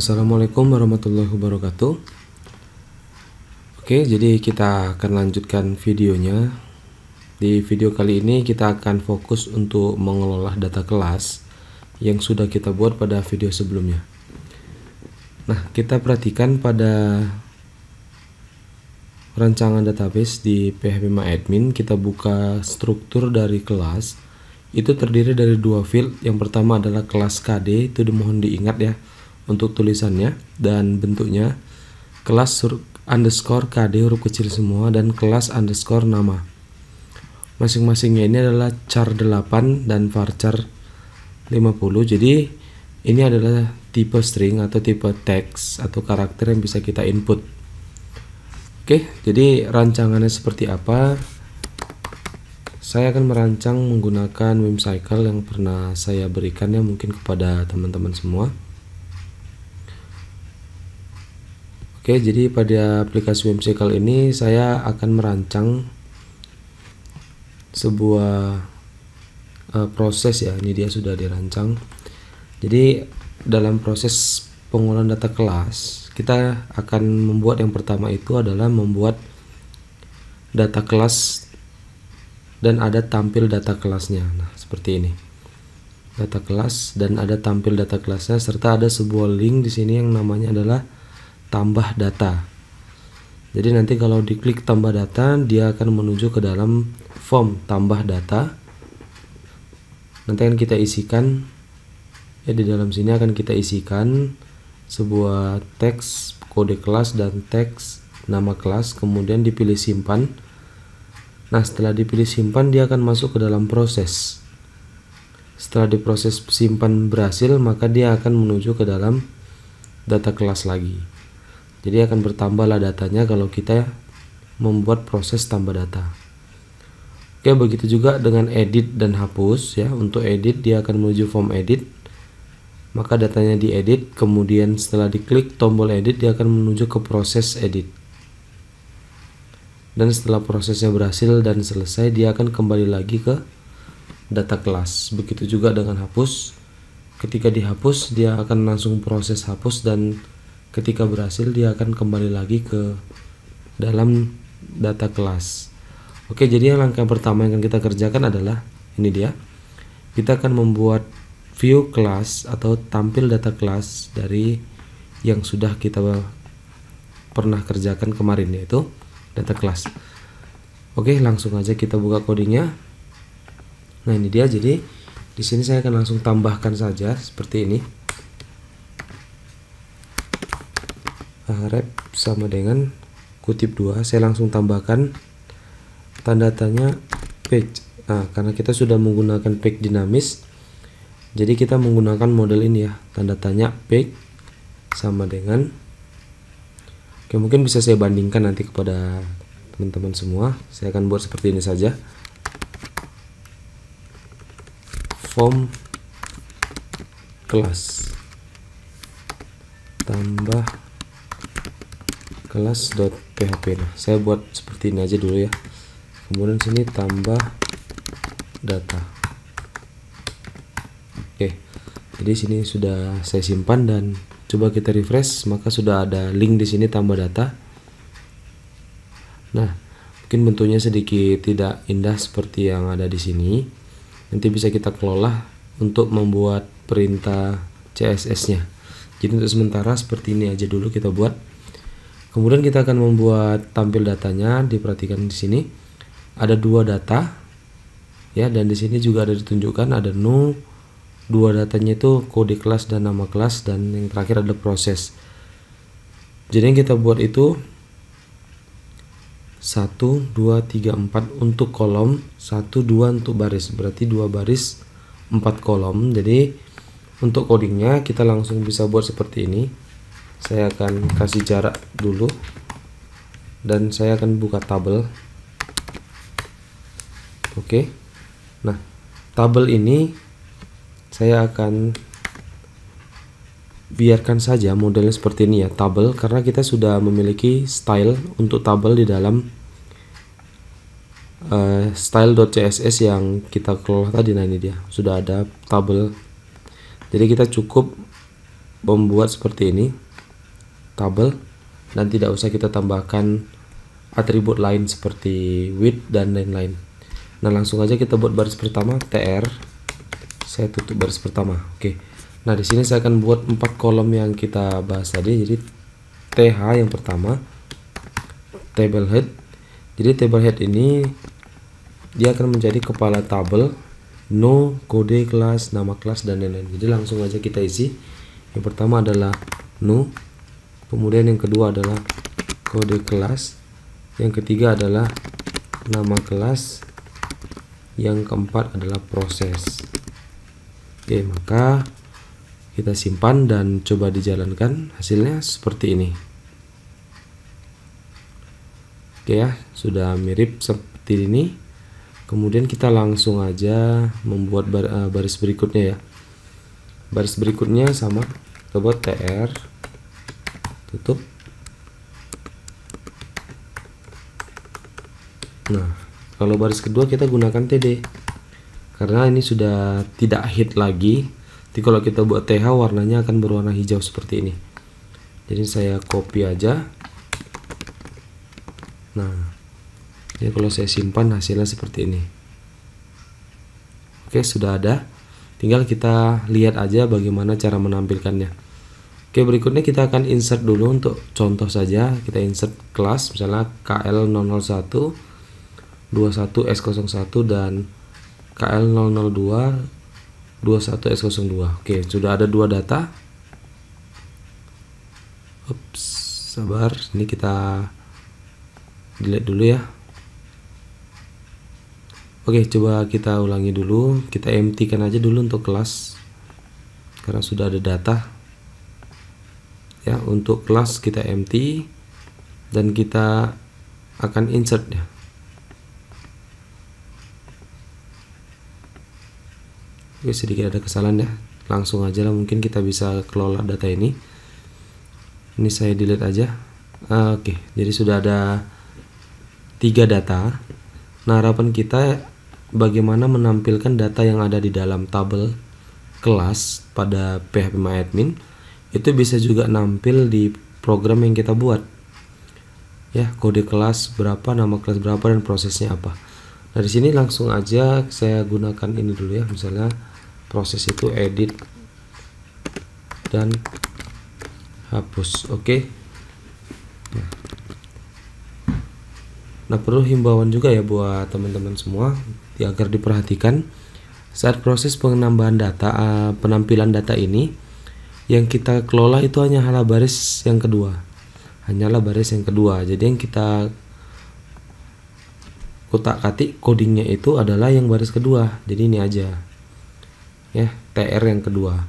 Assalamualaikum warahmatullahi wabarakatuh. Oke, jadi kita akan lanjutkan videonya. Di video kali ini kita akan fokus untuk mengelola data kelas yang sudah kita buat pada video sebelumnya. Nah, kita perhatikan pada rancangan database di PHP-MyAdmin, kita buka struktur dari kelas. Itu terdiri dari dua field. Yang pertama adalah kelas KD, itu dimohon diingat ya untuk tulisannya dan bentuknya. Kelas underscore KD huruf kecil semua dan kelas underscore nama. Masing-masingnya ini adalah char 8 dan varchar 50. Jadi ini adalah tipe string atau tipe teks atau karakter yang bisa kita input. Oke, jadi rancangannya seperti apa? Saya akan merancang menggunakan Whimsical yang pernah saya berikan ya mungkin kepada teman-teman semua. Oke, jadi pada aplikasi Whimsical ini saya akan merancang sebuah proses ya. Ini dia sudah dirancang. Jadi dalam proses pengolahan data kelas, kita akan membuat yang pertama itu adalah membuat data kelas dan ada tampil data kelasnya. Nah, seperti ini. Data kelas dan ada tampil data kelasnya serta ada sebuah link di sini yang namanya adalah tambah data. Jadi nanti kalau diklik tambah data, dia akan menuju ke dalam form tambah data. Nanti akan kita isikan ya, di dalam sini akan kita isikan sebuah teks kode kelas dan teks nama kelas, kemudian dipilih simpan. Nah, setelah dipilih simpan, dia akan masuk ke dalam proses. Setelah diproses simpan berhasil, maka dia akan menuju ke dalam data kelas lagi. Jadi akan bertambahlah datanya kalau kita membuat proses tambah data. Oke, begitu juga dengan edit dan hapus ya. Untuk edit dia akan menuju form edit. Maka datanya diedit, kemudian setelah diklik tombol edit dia akan menuju ke proses edit. Dan setelah prosesnya berhasil dan selesai, dia akan kembali lagi ke data kelas. Begitu juga dengan hapus. Ketika dihapus, dia akan langsung proses hapus dan ketika berhasil dia akan kembali lagi ke dalam data kelas. Oke, jadi langkah pertama yang akan kita kerjakan adalah ini dia. Kita akan membuat view kelas atau tampil data kelas dari yang sudah kita pernah kerjakan kemarin, yaitu data kelas. Oke, langsung aja kita buka codingnya. Nah, ini dia. Jadi di sini saya akan langsung tambahkan saja seperti ini. Rep sama dengan kutip 2, saya langsung tambahkan tanda tanya page. Nah, karena kita sudah menggunakan page dinamis, jadi kita menggunakan model ini ya, tanda tanya page sama dengan, oke, mungkin bisa saya bandingkan nanti kepada teman-teman semua. Saya akan buat seperti ini saja, form kelas tambah kelas.php. Nah, saya buat seperti ini aja dulu ya. Kemudian sini tambah data. Oke. Jadi sini sudah saya simpan dan coba kita refresh, maka sudah ada link di sini tambah data. Nah, mungkin bentuknya sedikit tidak indah seperti yang ada di sini. Nanti bisa kita kelola untuk membuat perintah CSS-nya. Jadi untuk sementara seperti ini aja dulu kita buat. Kemudian kita akan membuat tampil datanya. Diperhatikan di sini ada dua data ya, dan di sini juga ada ditunjukkan ada no. Dua datanya itu kode kelas dan nama kelas, dan yang terakhir ada proses. Jadi yang kita buat itu 1 2 3 4 untuk kolom, 1 2 untuk baris, berarti 2 baris 4 kolom. Jadi untuk codingnya kita langsung bisa buat seperti ini. Saya akan kasih jarak dulu dan saya akan buka tabel. Oke. Nah, tabel ini saya akan biarkan saja modelnya seperti ini ya, tabel, karena kita sudah memiliki style untuk tabel di dalam style.css yang kita kelola tadi. Nah, ini dia sudah ada tabel. Jadi kita cukup membuat seperti ini tabel, dan tidak usah kita tambahkan atribut lain seperti width dan lain-lain. Nah, langsung aja kita buat baris pertama tr. Saya tutup baris pertama. Oke. Nah, di sini saya akan buat 4 kolom yang kita bahas tadi. Jadi th yang pertama, table head. Jadi table head ini dia akan menjadi kepala tabel, no, kode kelas, nama kelas, dan lain-lain. Jadi langsung aja kita isi. Yang pertama adalah no, kemudian yang kedua adalah kode kelas, yang ketiga adalah nama kelas, yang keempat adalah proses. Oke, maka kita simpan dan coba dijalankan. Hasilnya seperti ini. Oke ya, sudah mirip seperti ini. Kemudian kita langsung aja membuat baris berikutnya ya. Baris berikutnya sama, kita buat tr, tutup. Nah, kalau baris kedua kita gunakan td, karena ini sudah tidak hit lagi. Jadi kalau kita buat th, warnanya akan berwarna hijau seperti ini. Jadi saya copy aja. Nah, jadi kalau saya simpan hasilnya seperti ini. Oke, sudah ada. Tinggal kita lihat aja bagaimana cara menampilkannya. Oke, berikutnya kita akan insert dulu. Untuk contoh saja kita insert kelas, misalnya KL001 21S01 dan KL002 21S02. Oke, sudah ada 2 data. Ups, sabar, ini kita delete dulu ya. Oke, coba kita ulangi dulu. Kita empty kan aja dulu untuk kelas, karena sudah ada data ya. Untuk kelas kita empty dan kita akan insert ya. Oke, sedikit ada kesalahan ya. Langsung aja lah, mungkin kita bisa kelola data ini. Ini saya delete aja. Oke, jadi sudah ada 3 data. Nah, harapan kita bagaimana menampilkan data yang ada di dalam tabel kelas pada PHP-MyAdmin itu bisa juga nampil di program yang kita buat ya. Kode kelas berapa, nama kelas berapa, dan prosesnya apa. Nah, di sini langsung aja saya gunakan ini dulu ya. Misalnya proses itu edit dan hapus. Oke. Nah, perlu himbauan juga ya buat teman-teman semua agar diperhatikan saat proses penambahan data, penampilan data ini yang kita kelola itu hanyalah baris yang kedua. Jadi yang kita kotak-katik codingnya itu adalah yang baris kedua. Jadi ini aja ya, tr yang kedua.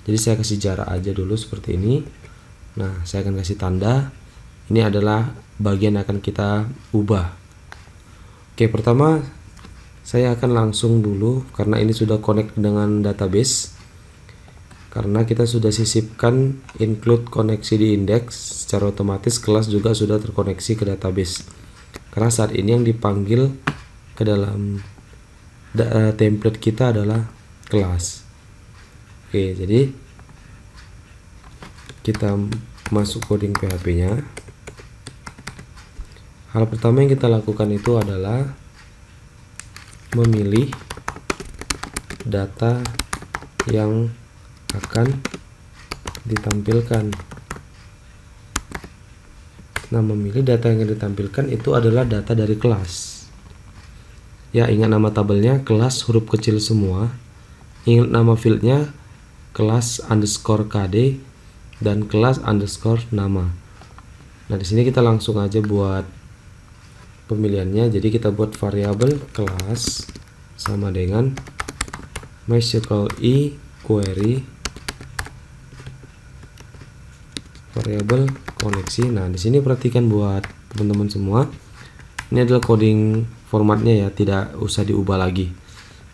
Jadi saya kasih jarak aja dulu seperti ini. Nah, saya akan kasih tanda. Ini adalah bagian yang akan kita ubah. Oke, pertama saya akan langsung dulu, karena ini sudah connect dengan database, karena kita sudah sisipkan include koneksi di index, secara otomatis kelas juga sudah terkoneksi ke database, karena saat ini yang dipanggil ke dalam template kita adalah kelas. Oke, jadi kita masuk coding PHP nya. Hal pertama yang kita lakukan itu adalah memilih data yang akan ditampilkan. Nah, memilih data yang ditampilkan itu adalah data dari kelas. Ya, ingat nama tabelnya kelas huruf kecil semua. Ingat nama fieldnya kelas underscore kd dan kelas underscore nama. Nah, di sini kita langsung aja buat pemilihannya. Jadi kita buat variabel kelas sama dengan MySQL query variabel koneksi. Nah, di sini perhatikan buat teman-teman semua, ini adalah coding formatnya ya, tidak usah diubah lagi.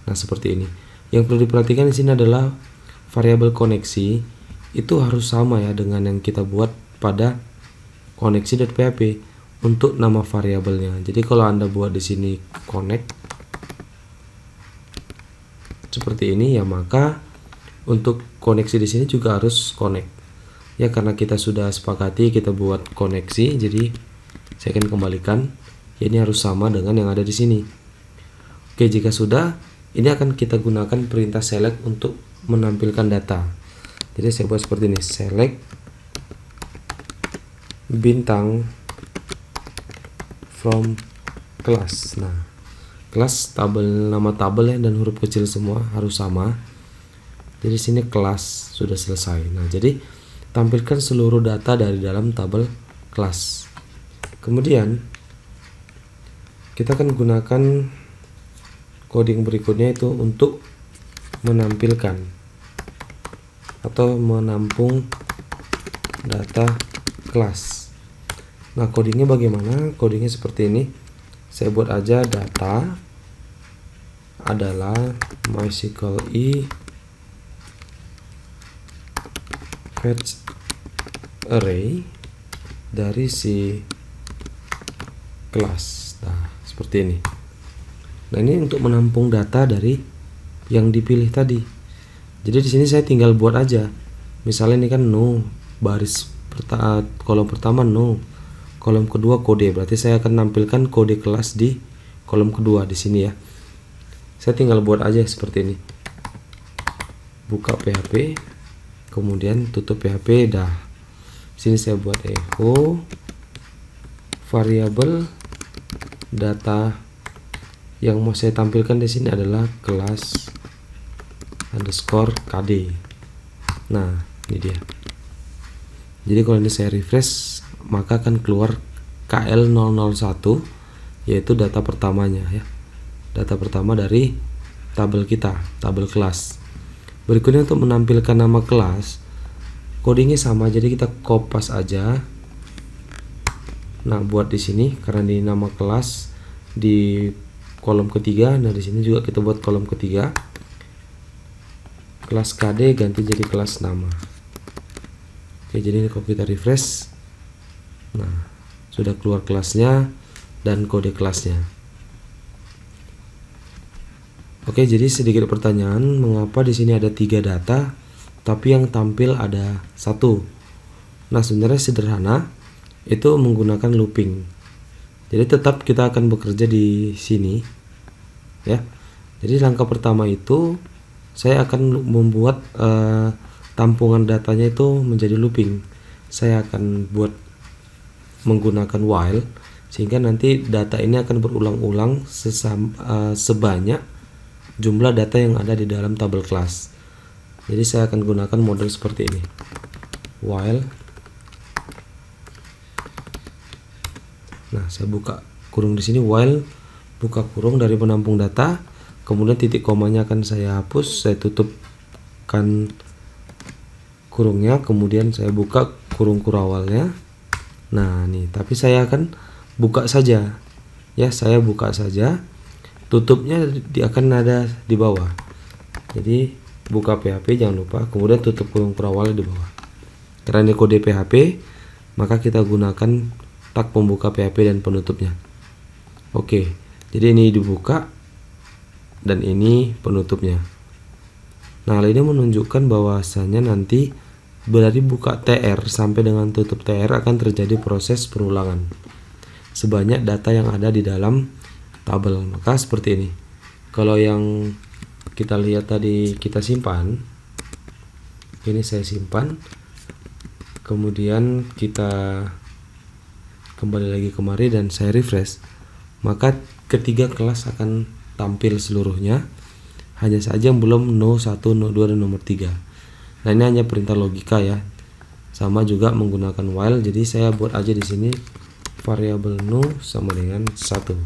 Nah, seperti ini. Yang perlu diperhatikan di sini adalah variabel koneksi itu harus sama ya dengan yang kita buat pada koneksi.php untuk nama variabelnya. Jadi kalau Anda buat di sini connect seperti ini ya, maka untuk koneksi di sini juga harus connect. Ya, karena kita sudah sepakati kita buat koneksi, jadi saya akan kembalikan. Ya, ini harus sama dengan yang ada di sini. Oke, jika sudah, ini akan kita gunakan perintah select untuk menampilkan data. Jadi saya buat seperti ini, select bintang from class. Nah, kelas tabel, nama tabel ya, dan huruf kecil semua harus sama. Jadi sini kelas sudah selesai. Nah, jadi tampilkan seluruh data dari dalam tabel kelas. Kemudian kita akan gunakan coding berikutnya itu untuk menampilkan atau menampung data kelas. Nah, codingnya bagaimana? Codingnya seperti ini. Saya buat aja data adalah MySQL fetch array dari si kelas. Nah, seperti ini. Nah, ini untuk menampung data dari yang dipilih tadi. Jadi di sini saya tinggal buat aja. Misalnya ini kan no, kolom pertama no, kolom kedua kode. Berarti saya akan nampilkan kode kelas di kolom kedua di sini ya. Saya tinggal buat aja seperti ini. Buka PHP, kemudian tutup PHP, dah. Sini saya buat echo variabel data yang mau saya tampilkan di sini adalah kelas underscore KD. Nah, ini dia. Jadi kalau ini saya refresh, maka akan keluar KL001, yaitu data pertamanya ya. Data pertama dari tabel kita, tabel kelas. Berikutnya untuk menampilkan nama kelas, codingnya sama, jadi kita kopas aja. Nah, buat di sini karena di nama kelas di kolom ketiga. Nah, di sini juga kita buat kolom ketiga. Kelas KD ganti jadi kelas nama. Oke, jadi ini kalau kita refresh, nah sudah keluar kelasnya dan kode kelasnya. Oke, jadi sedikit pertanyaan, mengapa di sini ada 3 data tapi yang tampil ada 1? Nah, sebenarnya sederhana, itu menggunakan looping. Jadi tetap kita akan bekerja di sini ya. Jadi langkah pertama itu saya akan membuat tampungan datanya itu menjadi looping. Saya akan buat menggunakan while sehingga nanti data ini akan berulang-ulang sebanyak jumlah data yang ada di dalam tabel kelas. Jadi saya akan gunakan model seperti ini. While. Nah, saya buka kurung di sini, while buka kurung dari penampung data, kemudian titik komanya akan saya hapus, saya tutupkan kurungnya, kemudian saya buka kurung kurawalnya. Nah, nih, tapi saya akan buka saja. Ya, saya buka saja. Tutupnya akan ada di bawah. Jadi buka PHP jangan lupa, kemudian tutup kurung kurawalnya di bawah. Karena ini kode PHP, maka kita gunakan tag pembuka PHP dan penutupnya. Oke, jadi ini dibuka dan ini penutupnya. Nah, hal ini menunjukkan bahwasanya nanti dari buka TR sampai dengan tutup TR akan terjadi proses perulangan sebanyak data yang ada di dalam tabel. Maka seperti ini. Kalau yang kita lihat tadi kita simpan, ini saya simpan, kemudian kita kembali lagi kemari dan saya refresh, maka ketiga kelas akan tampil seluruhnya. Hanya saja yang belum no 1, no 2, dan nomor 3. Nah, ini hanya perintah logika ya. Sama juga menggunakan while. Jadi saya buat aja di sini variabel no sama dengan 1.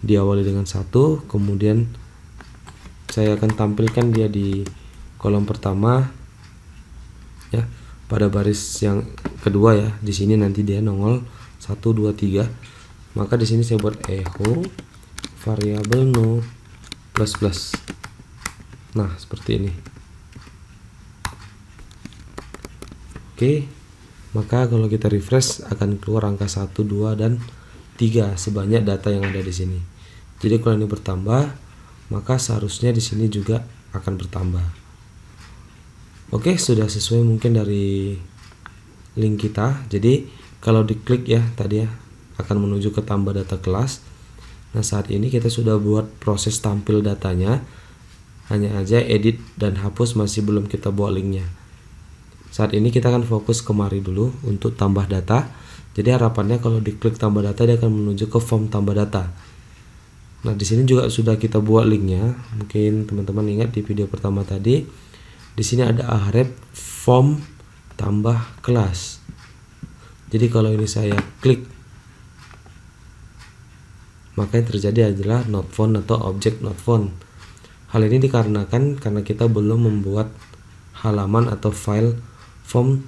Diawali dengan 1, kemudian saya akan tampilkan dia di kolom pertama ya, pada baris yang kedua ya. Di sini nanti dia nongol 1, 2, 3. Maka di sini saya buat echo variabel no plus plus. Nah, seperti ini. Oke, maka kalau kita refresh akan keluar angka 1, 2, dan 3 sebanyak data yang ada di sini. Jadi kalau ini bertambah, maka seharusnya di sini juga akan bertambah. Oke, sudah sesuai mungkin dari link kita. Jadi kalau diklik ya tadi ya akan menuju ke tambah data kelas. Nah saat ini kita sudah buat proses tampil datanya, hanya aja edit dan hapus masih belum kita buat linknya. Saat ini kita akan fokus kemari dulu untuk tambah data. Jadi harapannya kalau diklik tambah data dia akan menuju ke form tambah data. Nah di sini juga sudah kita buat linknya. Mungkin teman-teman ingat di video pertama tadi, di sini ada ahref form tambah kelas. Jadi kalau ini saya klik, maka yang terjadi adalah not found atau object not found. Hal ini dikarenakan karena kita belum membuat halaman atau file form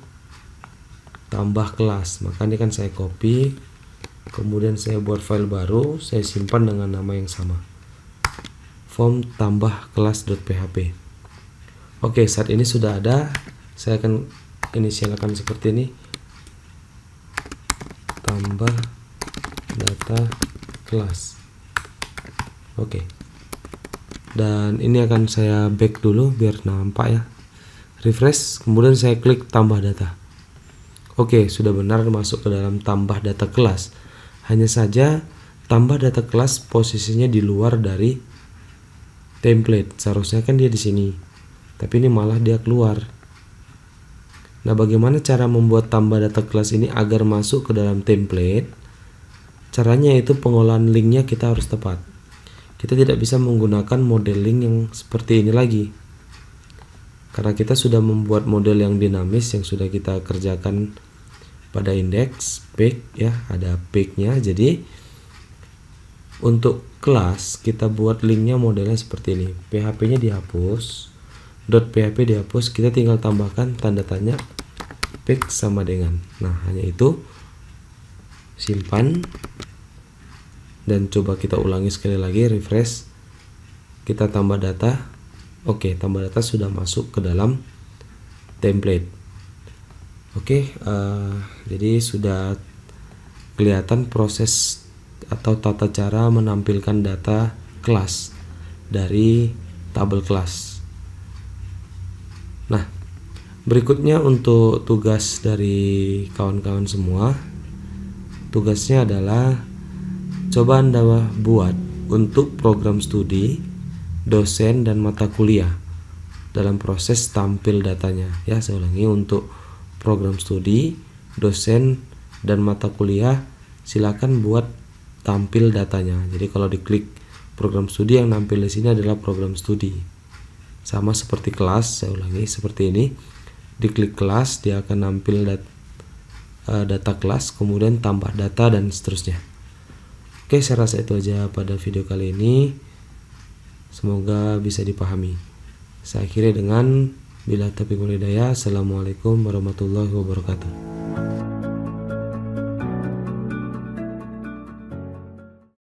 tambah kelas. Maka ini kan saya copy, kemudian saya buat file baru, saya simpan dengan nama yang sama, form tambah kelas.php. Oke, saat ini sudah ada. Saya akan inisialkan seperti ini, tambah data kelas. Oke, dan ini akan saya back dulu biar nampak ya, refresh, kemudian saya klik tambah data. Oke, sudah benar masuk ke dalam tambah data kelas. Hanya saja tambah data kelas posisinya di luar dari template. Seharusnya kan dia di sini, tapi ini malah dia keluar. Nah, bagaimana cara membuat tambah data kelas ini agar masuk ke dalam template? Caranya itu pengolahan linknya kita harus tepat. Kita tidak bisa menggunakan model link yang seperti ini lagi, karena kita sudah membuat model yang dinamis yang sudah kita kerjakan pada indeks page ya, ada page-nya. Jadi untuk kelas kita buat linknya modelnya seperti ini. PHP-nya dihapus, .php dihapus, kita tinggal tambahkan tanda tanya page sama dengan. Nah, hanya itu. Simpan dan coba kita ulangi sekali lagi, refresh, kita tambah data. Oke, tambah data sudah masuk ke dalam template. Oke, jadi sudah kelihatan proses atau tata cara menampilkan data kelas dari tabel kelas. Nah, berikutnya untuk tugas dari kawan-kawan semua, tugasnya adalah coba Anda buat untuk program studi, dosen, dan mata kuliah dalam proses tampil datanya ya. Saya ulangi, untuk program studi, dosen, dan mata kuliah silakan buat tampil datanya. Jadi kalau diklik program studi, yang nampil di sini adalah program studi. Sama seperti kelas, saya ulangi seperti ini. Diklik kelas, dia akan nampil data kelas, kemudian tambah data dan seterusnya. Oke, saya rasa itu aja pada video kali ini. Semoga bisa dipahami. Saya akhiri dengan bila taufiq wal hidayah. Assalamualaikum warahmatullahi wabarakatuh.